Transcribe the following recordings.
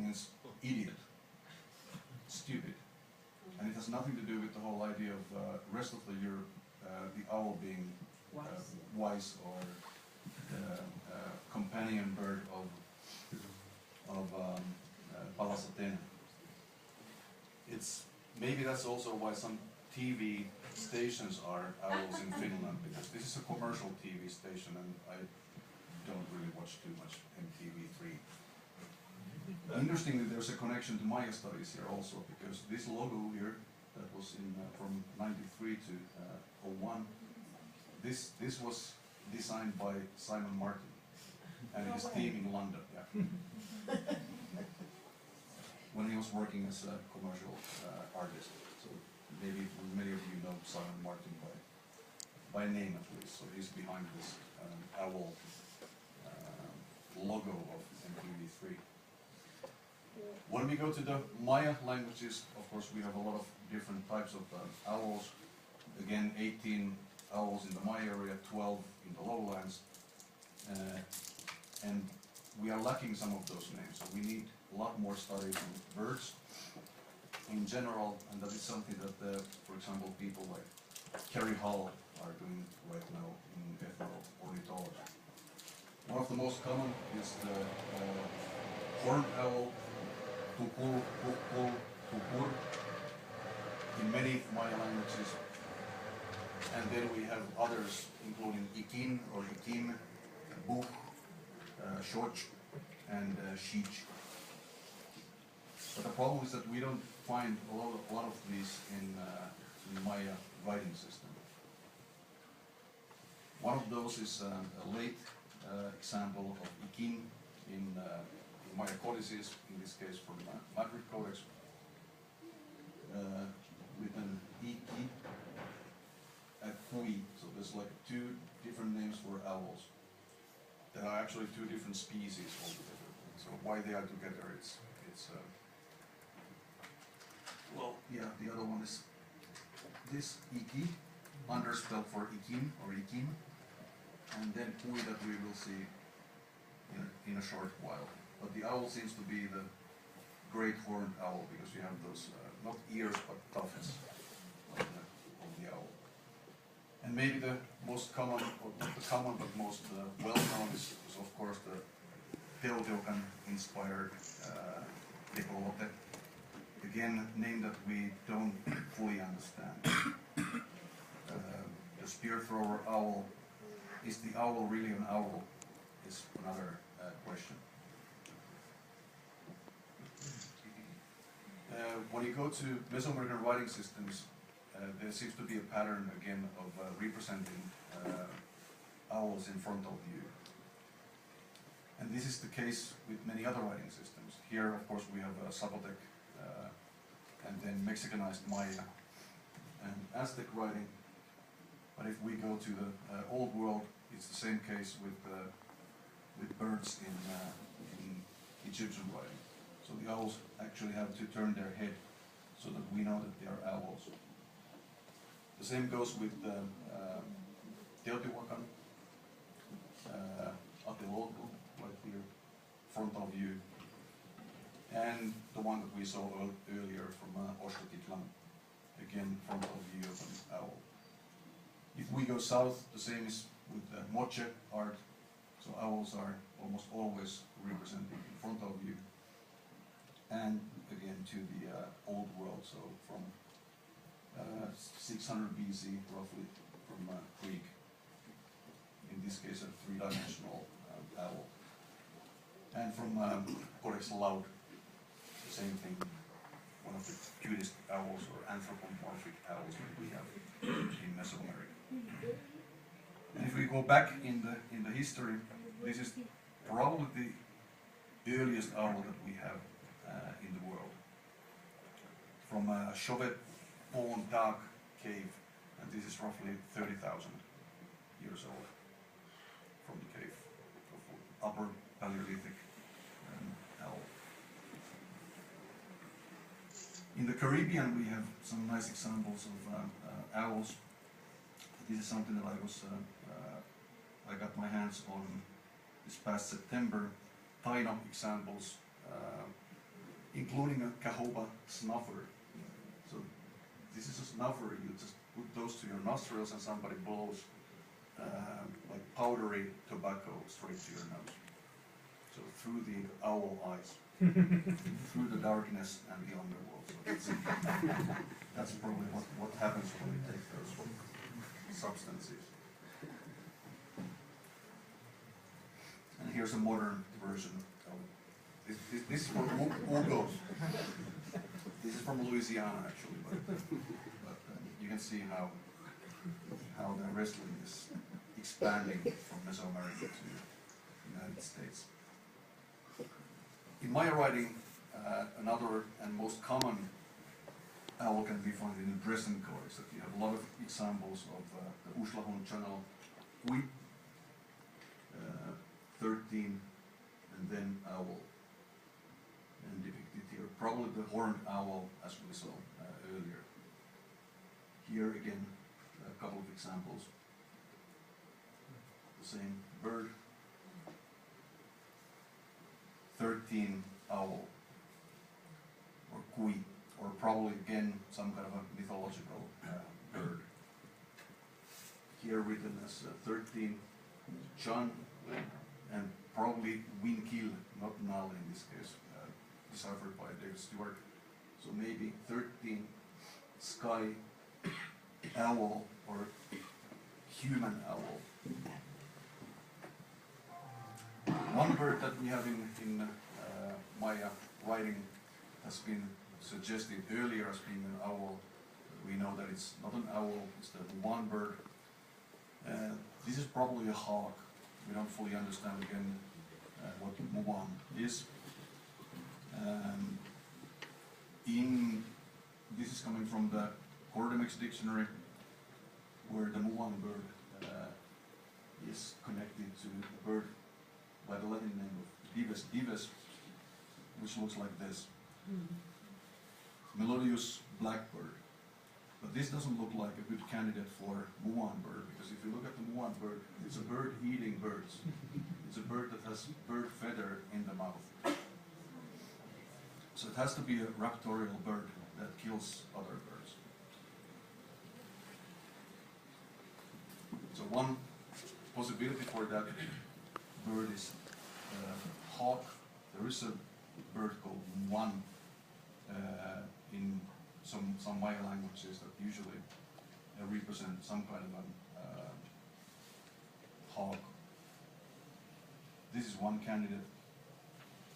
means idiot, stupid. And it has nothing to do with the whole idea of rest of the year, the owl being wise or companion bird of Palasatena. It's maybe that's also why some TV stations are owls in Finland, because this is a commercial TV station, and I don't really watch too much MTV3. Interestingly, there's a connection to Maya studies here also, because this logo here that was in from '93 to '01, this was designed by Simon Martin and his team in London. Yeah. When he was working as a commercial artist. So maybe many of you know Simon Martin by name at least. So he's behind this owl logo of MTV3. When we go to the Maya languages, of course we have a lot of different types of owls. Again, 18 owls in the Maya area, 12 in the lowlands. And we are lacking some of those names, so we need a lot more studies on birds in general, and that is something that, for example, people like Kerry Hall are doing right now in ethno-ornithology. One of the most common is the horned owl, tukul, kukul, tukur, in many Maya languages. And then we have others, including ikin or ikim, buh, shoch, and shich. But the problem is that we don't find a lot of these in Maya writing system. One of those is a late example of ikin in Maya codices, in this case from Madrid Codex, with an iki, a kui. So there's like two different names for owls. There are actually two different species altogether. So why they are together, it's well, yeah, the other one is this iki, underspelled for ikin or ikin, and then kui that we will see in a short while. But the owl seems to be the great horned owl, because you have those not ears but tufts of the owl. And maybe the most common, or not the common but most well known is of course the Teotihuacan inspired tecolote. Again, name that we don't fully understand. The spear thrower owl, is the owl really an owl, is another question. When you go to Mesoamerican writing systems, there seems to be a pattern again of representing owls in frontal view. And this is the case with many other writing systems. Here, of course, we have Zapotec, and then Mexicanized Maya and Aztec writing. But if we go to the Old World, it's the same case with birds in Egyptian writing. So the owls actually have to turn their head so that we know that they are owls. The same goes with Teotihuacan, Atelolco, right here, frontal view, and the one that we saw earlier from Oxtoctlan, again frontal view of an owl. If we go south, the same is with Moche art, so owls are almost always represented in frontal view, and again to the Old World, so from 600 BC roughly, from Greek, in this case a three-dimensional owl, and from Codex Laud, the same thing, one of the cutest owls or anthropomorphic owls that we have in Mesoamerica. And if we go back in the history, this is probably the earliest owl that we have in the world. From Chauvet Pont d'Arc cave, and this is roughly 30,000 years old from the cave of Upper Paleolithic owl. In the Caribbean, we have some nice examples of owls. This is something that I got my hands on this past September. Taino examples including a cahoba snuffer. So this is a snuffer, you just put those to your nostrils and somebody blows like powdery tobacco straight to your nose. So through the owl eyes, through the darkness and the underworld. So that's probably what happens when we take those substances. And here's a modern version of this is for búhos. This is from Louisiana actually, but you can see how the wrestling is expanding from Mesoamerica to the United States. In Maya writing, another and most common owl can be found in the dressing codes. That you have a lot of examples of the Uslahun channel, 13, and then owl, and depicted here. Probably the horned owl, as we saw earlier. Here again, a couple of examples. The same bird. 13 owl, or kui, or probably again some kind of a mythological bird. Here written as 13 Chan, and probably Winkil, not null in this case, deciphered by David Stewart. So maybe 13 sky owl or human owl. One bird that we have in Maya writing has been suggested earlier as being an owl. We know that it's not an owl, it's the one bird. This is probably a hawk. We don't fully understand again what muan is. This is coming from the Cordemix dictionary, where the muan bird is connected to a bird by the Latin name of dives, dives, which looks like this. Melodious blackbird. But this doesn't look like a good candidate for muan bird, because if you look at the muan bird, it's a bird eating birds. It's a bird that has bird feather in the mouth. So it has to be a raptorial bird that kills other birds. So one possibility for that bird is hawk. There is a bird called muan in some Maya languages that usually represent some kind of a hawk. This is one candidate.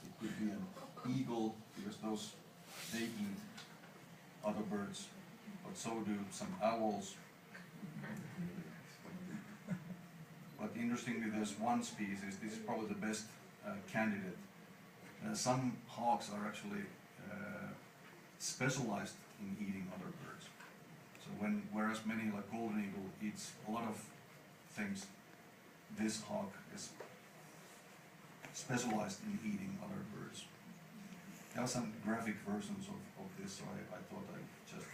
It could be an eagle, because they eat other birds, but so do some owls. But interestingly, there's one species, this is probably the best candidate. Some hawks are actually specialized in eating other birds. So whereas many, like golden eagle, eats a lot of things, this hawk is specialized in eating other birds. There are some graphic versions of this, so I thought I'd just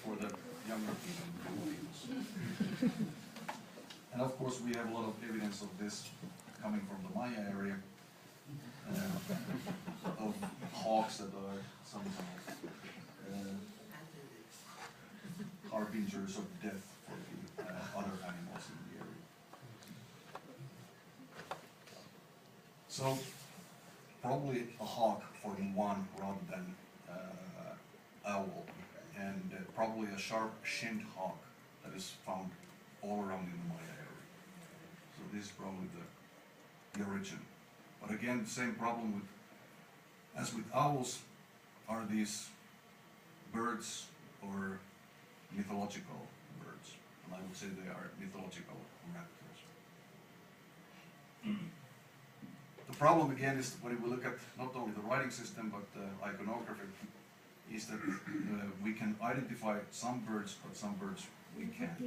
for the younger people. And of course we have a lot of evidence of this coming from the Maya area, of hawks that are somehow harbingers of death for the other animals in the area. So probably a hawk for one rather than owl, and probably a sharp-shinned hawk that is found all around in the Maya area. So this is probably the origin. But again, the same problem as with owls, are these birds or mythological birds? And I would say they are mythological raptors. The problem again is when we look at not only the writing system but iconography, is that we can identify some birds, but some birds we can't.